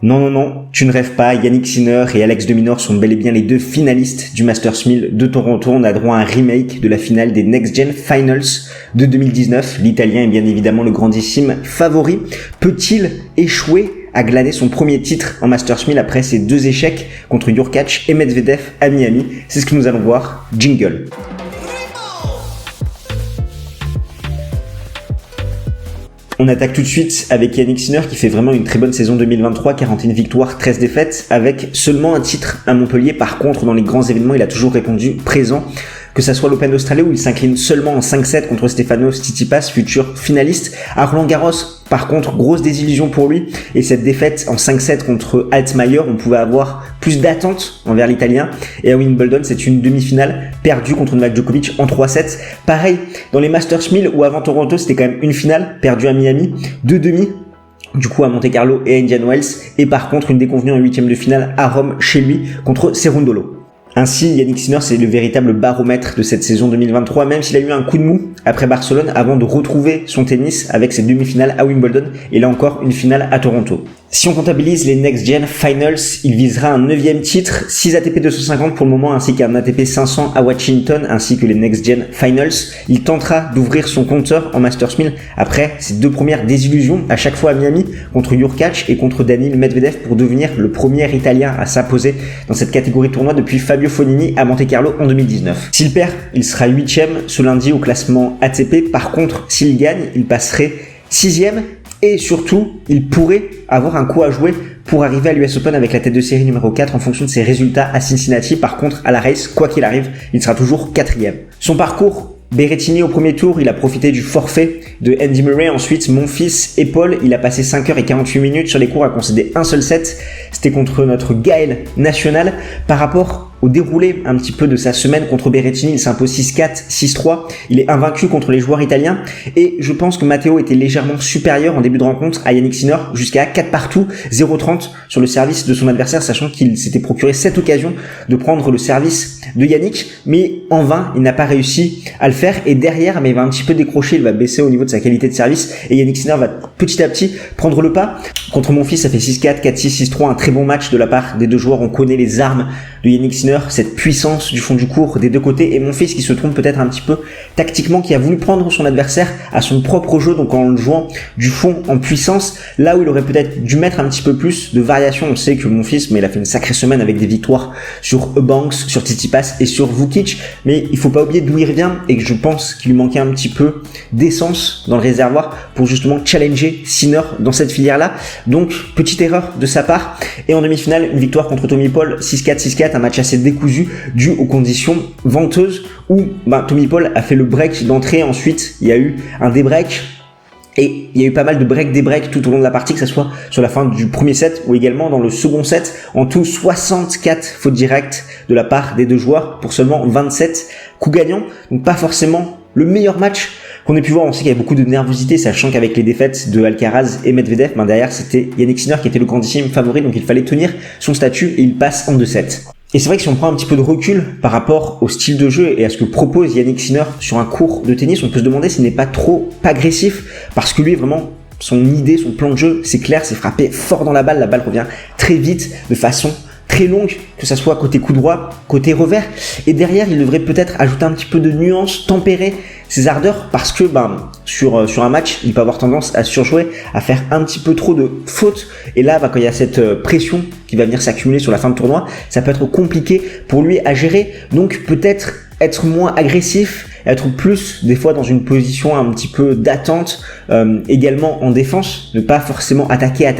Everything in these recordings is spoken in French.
Non, non, non, tu ne rêves pas, Yannick Sinner et Alex de Minaur sont bel et bien les deux finalistes du Masters 1000 de Toronto. On a droit à un remake de la finale des Next Gen Finals de 2019. L'Italien est bien évidemment le grandissime favori. Peut-il échouer à glaner son premier titre en Masters 1000 après ses deux échecs contre Hurkacz et Medvedev à Miami? C'est ce que nous allons voir. Jingle. On attaque tout de suite avec Yannick Sinner qui fait vraiment une très bonne saison 2023, 41 victoires, 13 défaites, avec seulement un titre à Montpellier. Par contre, dans les grands événements, il a toujours répondu présent, que ça soit l'Open d'Australie où il s'incline seulement en 5-7 contre Stefanos Tsitsipas, futur finaliste. À Roland-Garros, par contre, grosse désillusion pour lui, et cette défaite en 5-7 contre Altmaier, on pouvait avoir plus d'attentes envers l'Italien. Et à Wimbledon, c'est une demi-finale perdue contre Novak Djokovic en 3-7. Pareil, dans les Masters 1000 où avant Toronto, c'était quand même une finale perdue à Miami, deux demi, du coup à Monte-Carlo et à Indian Wells, et par contre une déconvenue en huitième de finale à Rome chez lui contre Cerundolo. Ainsi, Yannick Sinner, c'est le véritable baromètre de cette saison 2023, même s'il a eu un coup de mou après Barcelone avant de retrouver son tennis avec ses demi-finales à Wimbledon et là encore une finale à Toronto. Si on comptabilise les Next Gen Finals, il visera un 9e titre, 6 ATP 250 pour le moment ainsi qu'un ATP 500 à Washington ainsi que les Next Gen Finals. Il tentera d'ouvrir son compteur en Masters 1000 après ses deux premières désillusions à chaque fois à Miami contre Hurkacz et contre Daniil Medvedev pour devenir le premier Italien à s'imposer dans cette catégorie tournoi depuis Fabio Fognini à Monte-Carlo en 2019. S'il perd, il sera 8e ce lundi au classement ATP. Par contre, s'il gagne, il passerait 6e. Et surtout, il pourrait avoir un coup à jouer pour arriver à l'US Open avec la tête de série numéro 4 en fonction de ses résultats à Cincinnati. Par contre, à la race, quoi qu'il arrive, il sera toujours 4e. Son parcours, Berrettini au premier tour, il a profité du forfait de Andy Murray. Ensuite, Monfils et Paul, il a passé 5h48 sur les cours, a concédé un seul set. C'était contre notre Gaël national. Par rapport au déroulé un petit peu de sa semaine contre Berrettini, il s'impose 6-4, 6-3. Il est invaincu contre les joueurs italiens. Et je pense que Matteo était légèrement supérieur en début de rencontre à Yannick Sinner, jusqu'à 4 partout, 0-30 sur le service de son adversaire, sachant qu'il s'était procuré cette occasion de prendre le service de Yannick. Mais en vain, il n'a pas réussi à le faire. Et derrière, mais il va un petit peu décrocher, il va baisser au niveau de sa qualité de service. Et Yannick Sinner va petit à petit prendre le pas. Contre Monfils, ça fait 6-4, 4-6, 6-3. Un très bon match de la part des deux joueurs. On connaît les armes de Yannick Sinner, cette puissance du fond du court des deux côtés, et Monfils qui se trompe peut-être un petit peu tactiquement, qui a voulu prendre son adversaire à son propre jeu, donc en le jouant du fond en puissance, là où il aurait peut-être dû mettre un petit peu plus de variation. On sait que Monfils, mais il a fait une sacrée semaine avec des victoires sur Eubanks, sur Tsitsipas et sur Vukic, mais il faut pas oublier d'où il revient, et que je pense qu'il lui manquait un petit peu d'essence dans le réservoir pour justement challenger Sinner dans cette filière-là. Donc, petite erreur de sa part. Et en demi-finale, une victoire contre Tommy Paul, 6-4, 6-4, un match assez décousu dû aux conditions venteuses où Tommy Paul a fait le break d'entrée. Ensuite, il y a eu un débreak. Et il y a eu pas mal de break-débreak tout au long de la partie, que ce soit sur la fin du premier set ou également dans le second set. En tout, 64 fautes directes de la part des deux joueurs pour seulement 27 coups gagnants. Donc pas forcément le meilleur match qu'on ait pu voir. On sait qu'il y avait beaucoup de nervosité, sachant qu'avec les défaites de Alcaraz et Medvedev, derrière c'était Yannick Sinner qui était le grandissime favori, donc il fallait tenir son statut et il passe en 2-7. Et c'est vrai que si on prend un petit peu de recul par rapport au style de jeu et à ce que propose Yannick Sinner sur un court de tennis, on peut se demander s'il n'est pas trop agressif, parce que lui vraiment, son idée, son plan de jeu, c'est clair, c'est frapper fort dans la balle revient très vite, de façon très longue, que ça soit côté coup droit, côté revers, et derrière il devrait peut-être ajouter un petit peu de nuance, tempérer ses ardeurs, parce que sur un match il peut avoir tendance à surjouer, à faire un petit peu trop de fautes, et là quand il y a cette pression qui va venir s'accumuler sur la fin de tournoi, ça peut être compliqué pour lui à gérer. Donc peut-être être moins agressif, être plus des fois dans une position un petit peu d'attente, également en défense, ne pas forcément attaquer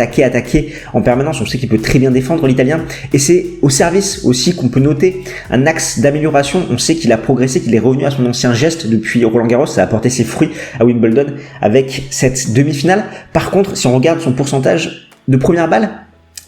en permanence. On sait qu'il peut très bien défendre l'Italien, et c'est au service aussi qu'on peut noter un axe d'amélioration. On sait qu'il a progressé, qu'il est revenu à son ancien geste depuis Roland-Garros, ça a apporté ses fruits à Wimbledon avec cette demi-finale. Par contre, si on regarde son pourcentage de première balle,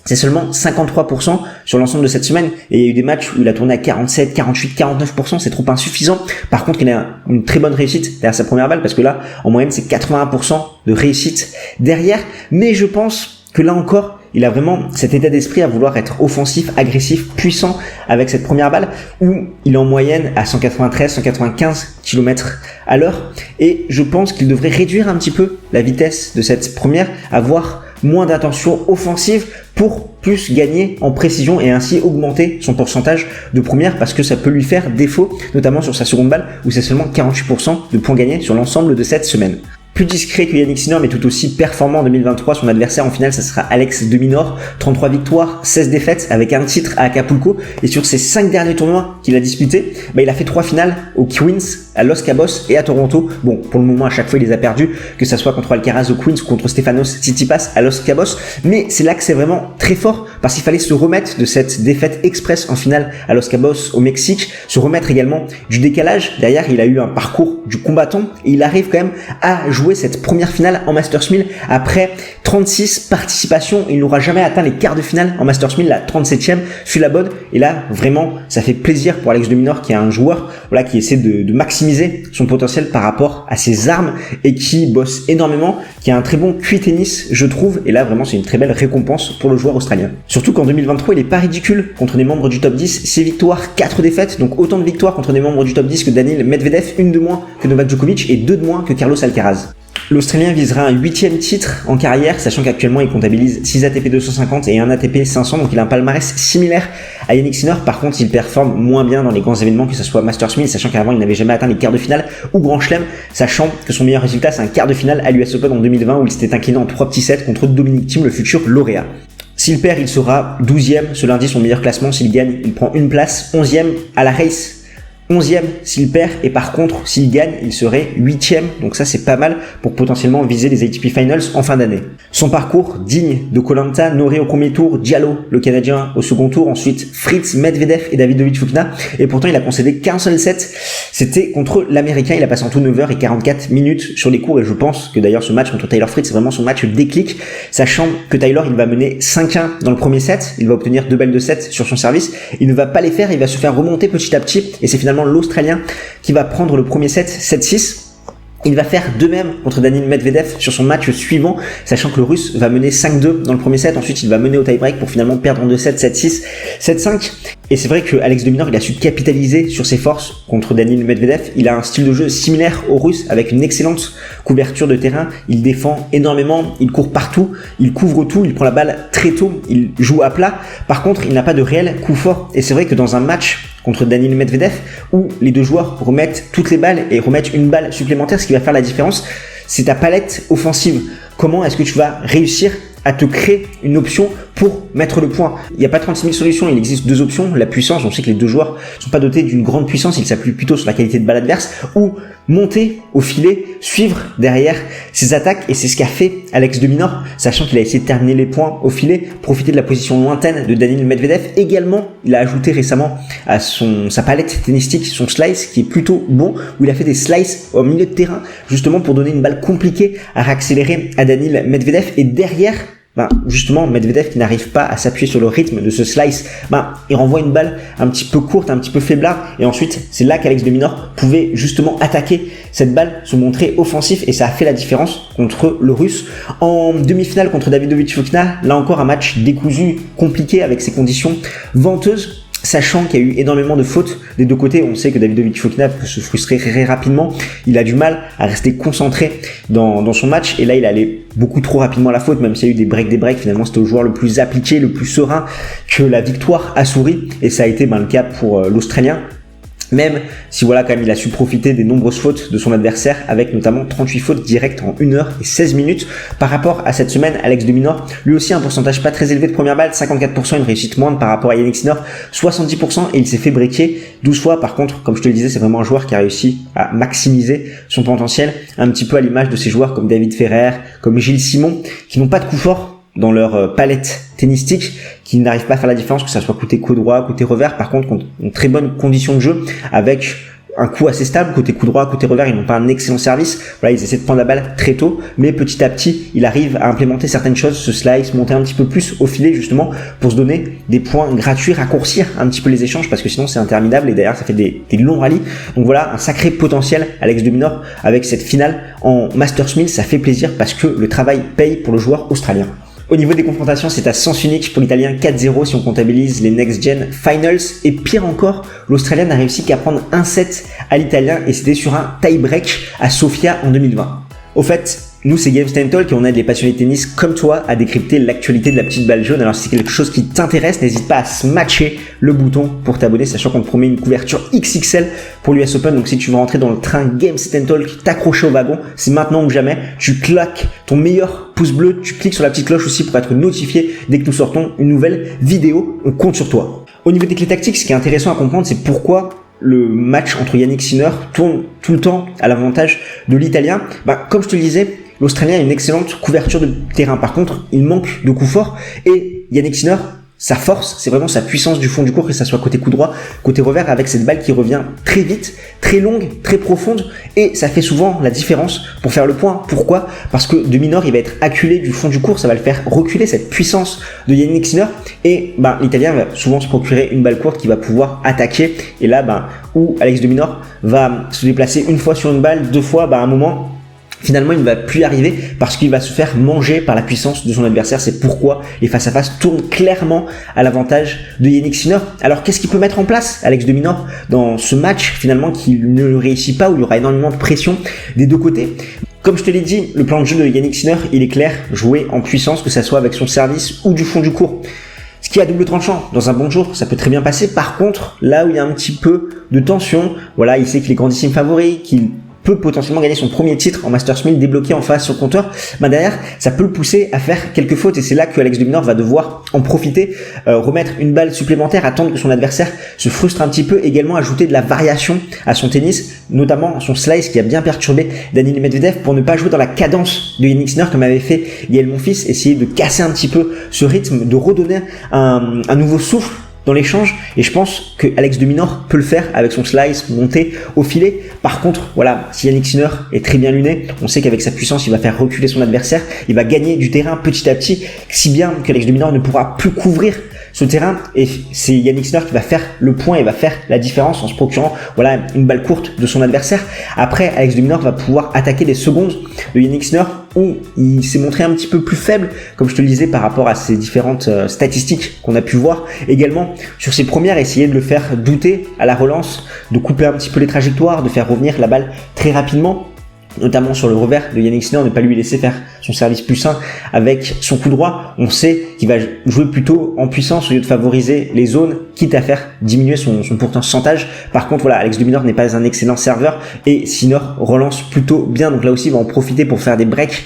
c'est seulement 53% sur l'ensemble de cette semaine, et il y a eu des matchs où il a tourné à 47, 48, 49%, c'est trop insuffisant. Par contre, il a une très bonne réussite derrière sa première balle, parce que là, en moyenne, c'est 81% de réussite derrière. Mais je pense que là encore, il a vraiment cet état d'esprit à vouloir être offensif, agressif, puissant avec cette première balle, où il est en moyenne à 193, 195 km à l'heure. Et je pense qu'il devrait réduire un petit peu la vitesse de cette première, avoir moins d'attention offensive pour plus gagner en précision et ainsi augmenter son pourcentage de première parce que ça peut lui faire défaut, notamment sur sa seconde balle où c'est seulement 48% de points gagnés sur l'ensemble de cette semaine. Plus discret que Yannick Sinner mais tout aussi performant en 2023, son adversaire en finale ça sera Alex de Minaur, 33 victoires, 16 défaites avec un titre à Acapulco et sur ses 5 derniers tournois qu'il a disputés, il a fait 3 finales aux Queens, à Los Cabos et à Toronto. Bon, pour le moment à chaque fois il les a perdus, que ça soit contre Alcaraz aux Queens ou contre Stefanos Tsitsipas à Los Cabos, mais c'est là que c'est vraiment très fort parce qu'il fallait se remettre de cette défaite express en finale à Los Cabos au Mexique, se remettre également du décalage. Derrière il a eu un parcours du combattant et il arrive quand même à jouer cette première finale en Masters 1000 après 36 participations. Il n'aura jamais atteint les quarts de finale en Masters 1000, la 37e fut la bonne et là vraiment ça fait plaisir pour Alex de Minaur qui est un joueur qui essaie de maximiser son potentiel par rapport à ses armes et qui bosse énormément, qui a un très bon QI tennis je trouve et là vraiment c'est une très belle récompense pour le joueur australien. Surtout qu'en 2023 il est pas ridicule contre des membres du top 10, 6 victoires, 4 défaites, donc autant de victoires contre des membres du top 10 que Daniil Medvedev, une de moins que Novak Djokovic et 2 de moins que Carlos Alcaraz. L'Australien visera un 8e titre en carrière, sachant qu'actuellement il comptabilise 6 ATP 250 et 1 ATP 500, donc il a un palmarès similaire à Yannick Sinner. Par contre, il performe moins bien dans les grands événements, que ce soit Masters 1000, sachant qu'avant il n'avait jamais atteint les quarts de finale, ou Grand Chelem, sachant que son meilleur résultat c'est un quart de finale à l'US Open en 2020 où il s'était incliné en 3 petits sets contre Dominic Thiem, le futur lauréat. S'il perd, il sera 12e ce lundi, son meilleur classement. S'il gagne, il prend une place, 11e à la race, 11e s'il perd, et par contre s'il gagne il serait 8e, donc ça c'est pas mal pour potentiellement viser les ATP Finals en fin d'année. Son parcours digne de Koh Lanta, Norrie au premier tour, Diallo le Canadien au second tour, ensuite Fritz, Medvedev et Davidovich Fokina, et pourtant il a concédé qu'un seul set, c'était contre l'Américain. Il a passé en tout 9h44 minutes sur les cours et je pense que d'ailleurs ce match contre Taylor Fritz c'est vraiment son match déclic, sachant que Taylor il va mener 5-1 dans le premier set, il va obtenir 2 balles de set sur son service, il ne va pas les faire, il va se faire remonter petit à petit et c'est finalement l'Australien qui va prendre le premier set 7-6. Il va faire de même contre Daniil Medvedev sur son match suivant, sachant que le Russe va mener 5-2 dans le premier set, ensuite il va mener au tie-break pour finalement perdre en 2-7, 7-6, 7-5. Et c'est vrai que Alex de Minaur il a su capitaliser sur ses forces contre Daniil Medvedev. Il a un style de jeu similaire au Russe avec une excellente couverture de terrain. Il défend énormément, il court partout, il couvre tout, il prend la balle très tôt, il joue à plat. Par contre, il n'a pas de réel coup fort. Et c'est vrai que dans un match contre Daniil Medvedev où les deux joueurs remettent toutes les balles et remettent une balle supplémentaire, ce qui va faire la différence, c'est ta palette offensive. Comment est-ce que tu vas réussir à te créer une option pour mettre le point? Il n'y a pas 36 000 solutions, il existe 2 options. La puissance, on sait que les deux joueurs ne sont pas dotés d'une grande puissance, ils s'appuient plutôt sur la qualité de balle adverse, ou monter au filet, suivre derrière ses attaques, et c'est ce qu'a fait Alex de Minaur, sachant qu'il a essayé de terminer les points au filet, profiter de la position lointaine de Daniil Medvedev. Également, il a ajouté récemment à sa palette tennistique son slice qui est plutôt bon, où il a fait des slices au milieu de terrain, justement pour donner une balle compliquée à réaccélérer à Daniil Medvedev, et derrière, justement Medvedev qui n'arrive pas à s'appuyer sur le rythme de ce slice, il renvoie une balle un petit peu courte, un petit peu faiblard, et ensuite c'est là qu'Alex de Minaur pouvait justement attaquer cette balle, se montrer offensif, et ça a fait la différence contre le Russe. En demi-finale contre Davidovich Fokina, là encore un match décousu, compliqué avec ses conditions venteuses, sachant qu'il y a eu énormément de fautes des deux côtés. On sait que Davidovich Fokina peut se frustrer très rapidement, il a du mal à rester concentré dans son match, et là il allait beaucoup trop rapidement à la faute, même s'il y a eu des breaks, finalement c'était le joueur le plus appliqué, le plus serein que la victoire a souri, et ça a été le cas pour l'Australien. Même si quand même il a su profiter des nombreuses fautes de son adversaire, avec notamment 38 fautes directes en 1h16 minutes. Par rapport à cette semaine, Alex de Minaur, lui aussi un pourcentage pas très élevé de première balle, 54%, une réussite moindre par rapport à Yannick Sinner, 70%, et il s'est fait breaker 12 fois. Par contre, comme je te le disais, c'est vraiment un joueur qui a réussi à maximiser son potentiel, un petit peu à l'image de ces joueurs comme David Ferrer, comme Gilles Simon, qui n'ont pas de coup fort dans leur palette tennistique, qui n'arrivent pas à faire la différence, que ça soit côté coup droit, côté revers. Par contre, une très bonne condition de jeu, avec un coup assez stable, côté coup droit, côté revers, ils n'ont pas un excellent service. Ils essaient de prendre la balle très tôt, mais petit à petit, il arrive à implémenter certaines choses, ce slice, monter un petit peu plus au filet, justement, pour se donner des points gratuits, raccourcir un petit peu les échanges, parce que sinon c'est interminable, et derrière ça fait des longs rallyes. Donc voilà, un sacré potentiel, Alex de Minaur, avec cette finale en Masters 1000, ça fait plaisir, parce que le travail paye pour le joueur australien. Au niveau des confrontations, c'est à sens unique pour l'Italien, 4-0 si on comptabilise les Next Gen Finals. Et pire encore, l'Australien n'a réussi qu'à prendre un set à l'Italien, et c'était sur un tie-break à Sofia en 2020. Au fait, Nous, c'est Games Talk et on aide les passionnés de tennis comme toi à décrypter l'actualité de la petite balle jaune. Alors, si c'est quelque chose qui t'intéresse, n'hésite pas à smatcher le bouton pour t'abonner, sachant qu'on te promet une couverture XXL pour l'US Open. Donc, si tu veux rentrer dans le train Games Talk, t'accrocher au wagon, c'est maintenant ou jamais. Tu claques ton meilleur pouce bleu, tu cliques sur la petite cloche aussi pour être notifié dès que nous sortons une nouvelle vidéo. On compte sur toi. Au niveau des clés tactiques, ce qui est intéressant à comprendre, c'est pourquoi le match entre Jannik Sinner tourne tout le temps à l'avantage de l'Italien. Comme je te le disais, l'Australien a une excellente couverture de terrain. Par contre, il manque de coups forts et Jannik Sinner, sa force, c'est vraiment sa puissance du fond du court, que ça soit côté coup droit, côté revers, avec cette balle qui revient très vite, très longue, très profonde, et ça fait souvent la différence pour faire le point. Pourquoi ? Parce que de Minor, il va être acculé du fond du court, ça va le faire reculer, cette puissance de Jannik Sinner, et l'Italien va souvent se procurer une balle courte qui va pouvoir attaquer, et là, où Alex de Minor va se déplacer une fois sur une balle, deux fois, à un moment, finalement, il ne va plus y arriver parce qu'il va se faire manger par la puissance de son adversaire. C'est pourquoi les face-à-face tournent clairement à l'avantage de Jannik Sinner. Alors, qu'est-ce qu'il peut mettre en place, Alex de Minor, dans ce match, finalement, qui ne réussit pas, où il y aura énormément de pression des deux côtés ? Comme je te l'ai dit, le plan de jeu de Jannik Sinner, il est clair, jouer en puissance, que ça soit avec son service ou du fond du court. Ce qui est à double tranchant, dans un bon jour, ça peut très bien passer. Par contre, là où il y a un petit peu de tension, voilà, il sait qu'il est grandissime favori, qu'il peut potentiellement gagner son premier titre en Masters 1000, débloqué en face sur le compteur, derrière, ça peut le pousser à faire quelques fautes et c'est là que Alex de Minor va devoir en profiter, remettre une balle supplémentaire, attendre que son adversaire se frustre un petit peu, également ajouter de la variation à son tennis, notamment son slice qui a bien perturbé Daniil Medvedev pour ne pas jouer dans la cadence de Jannik Sinner comme avait fait Yael Monfils, essayer de casser un petit peu ce rythme, de redonner un nouveau souffle dans l'échange, et je pense que Alex de Minor peut le faire avec son slice monté au filet. Par contre, voilà, si Jannik Sinner est très bien luné, on sait qu'avec sa puissance, il va faire reculer son adversaire, il va gagner du terrain petit à petit, si bien qu'Alex de Minor ne pourra plus couvrir ce terrain, et c'est Jannik Sinner qui va faire le point et va faire la différence en se procurant une balle courte de son adversaire. Après, Alex de Minor va pouvoir attaquer les secondes de Jannik Sinner où il s'est montré un petit peu plus faible, comme je te le disais, par rapport à ces différentes statistiques qu'on a pu voir. Également, sur ses premières, essayer de le faire douter à la relance, de couper un petit peu les trajectoires, de faire revenir la balle très rapidement, notamment sur le revers de Jannik Sinner, ne pas lui laisser faire son service plus sain avec son coup droit. On sait qu'il va jouer plutôt en puissance au lieu de favoriser les zones, quitte à faire diminuer son pourcentage. Par contre, voilà, Alex de Minor n'est pas un excellent serveur et Sinner relance plutôt bien. Donc là aussi, il va en profiter pour faire des breaks.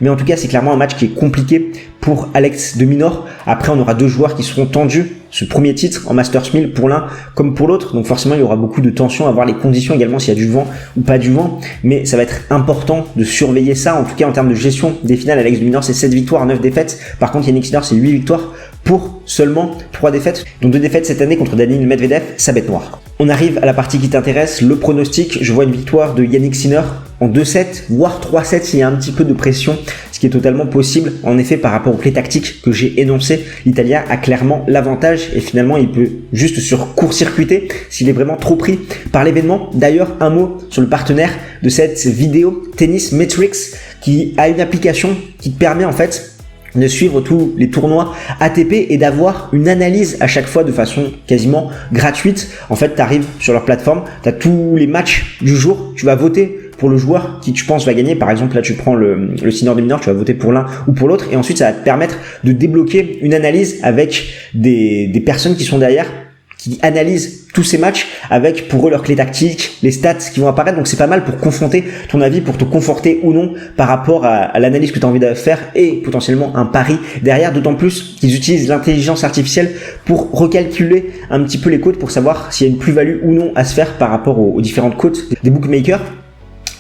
Mais en tout cas, c'est clairement un match qui est compliqué pour Alex de Minor. Après, on aura deux joueurs qui seront tendus. Ce premier titre en Masters 1000 pour l'un comme pour l'autre. Donc forcément, il y aura beaucoup de tension à voir les conditions également, s'il y a du vent ou pas du vent. Mais ça va être important de surveiller ça. En tout cas, en termes de gestion des finales, Alex de Minor, c'est 7 victoires, 9 défaites. Par contre, Jannik Sinner, c'est 8 victoires pour seulement 3 défaites. Donc 2 défaites cette année contre Daniil Medvedev, sa bête noire. On arrive à la partie qui t'intéresse, le pronostic. Je vois une victoire de Jannik Sinner en 2-7, voire 3-7 s'il y a un petit peu de pression, ce qui est totalement possible. En effet, par rapport aux clés tactiques que j'ai énoncées, l'Italien a clairement l'avantage et finalement, il peut juste court-circuiter s'il est vraiment trop pris par l'événement. D'ailleurs, un mot sur le partenaire de cette vidéo, Tennis Metrics, qui a une application qui te permet en fait de suivre tous les tournois ATP et d'avoir une analyse à chaque fois de façon quasiment gratuite. En fait, tu arrives sur leur plateforme, tu as tous les matchs du jour, tu vas voter pour le joueur qui tu penses va gagner. Par exemple, là tu prends le Sinner de Minor, tu vas voter pour l'un ou pour l'autre et ensuite ça va te permettre de débloquer une analyse avec des personnes qui sont derrière, qui analysent tous ces matchs avec pour eux leurs clés tactiques, les stats qui vont apparaître. Donc c'est pas mal pour confronter ton avis, pour te conforter ou non par rapport à l'analyse que tu as envie de faire et potentiellement un pari derrière, d'autant plus qu'ils utilisent l'intelligence artificielle pour recalculer un petit peu les cotes pour savoir s'il y a une plus-value ou non à se faire par rapport aux différentes cotes des bookmakers.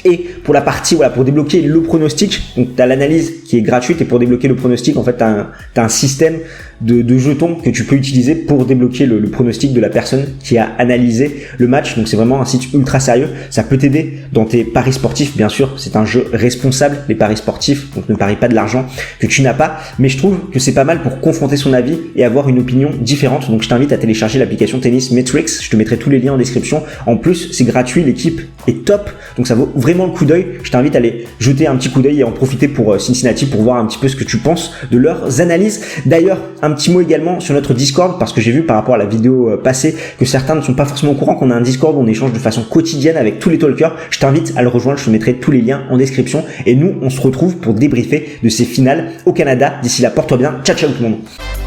Et pour la partie, pour débloquer le pronostic, donc tu as l'analyse qui est gratuite et pour débloquer le pronostic, en fait, tu as un système de jetons que tu peux utiliser pour débloquer le pronostic de la personne qui a analysé le match. Donc c'est vraiment un site ultra sérieux. Ça peut t'aider dans tes paris sportifs. Bien sûr, c'est un jeu responsable, les paris sportifs. Donc ne parie pas de l'argent que tu n'as pas. Mais je trouve que c'est pas mal pour confronter son avis et avoir une opinion différente. Donc je t'invite à télécharger l'application Tennis Metrics. Je te mettrai tous les liens en description. En plus, c'est gratuit. L'équipe est top, donc ça vaut vraiment le coup d'œil. Je t'invite à aller jeter un petit coup d'œil et en profiter pour Cincinnati pour voir un petit peu ce que tu penses de leurs analyses. D'ailleurs, un petit mot également sur notre Discord, parce que j'ai vu par rapport à la vidéo passée que certains ne sont pas forcément au courant qu'on a un Discord où on échange de façon quotidienne avec tous les talkers. Je t'invite à le rejoindre, je te mettrai tous les liens en description et nous on se retrouve pour débriefer de ces finales au Canada. D'ici là, porte-toi bien, ciao ciao tout le monde.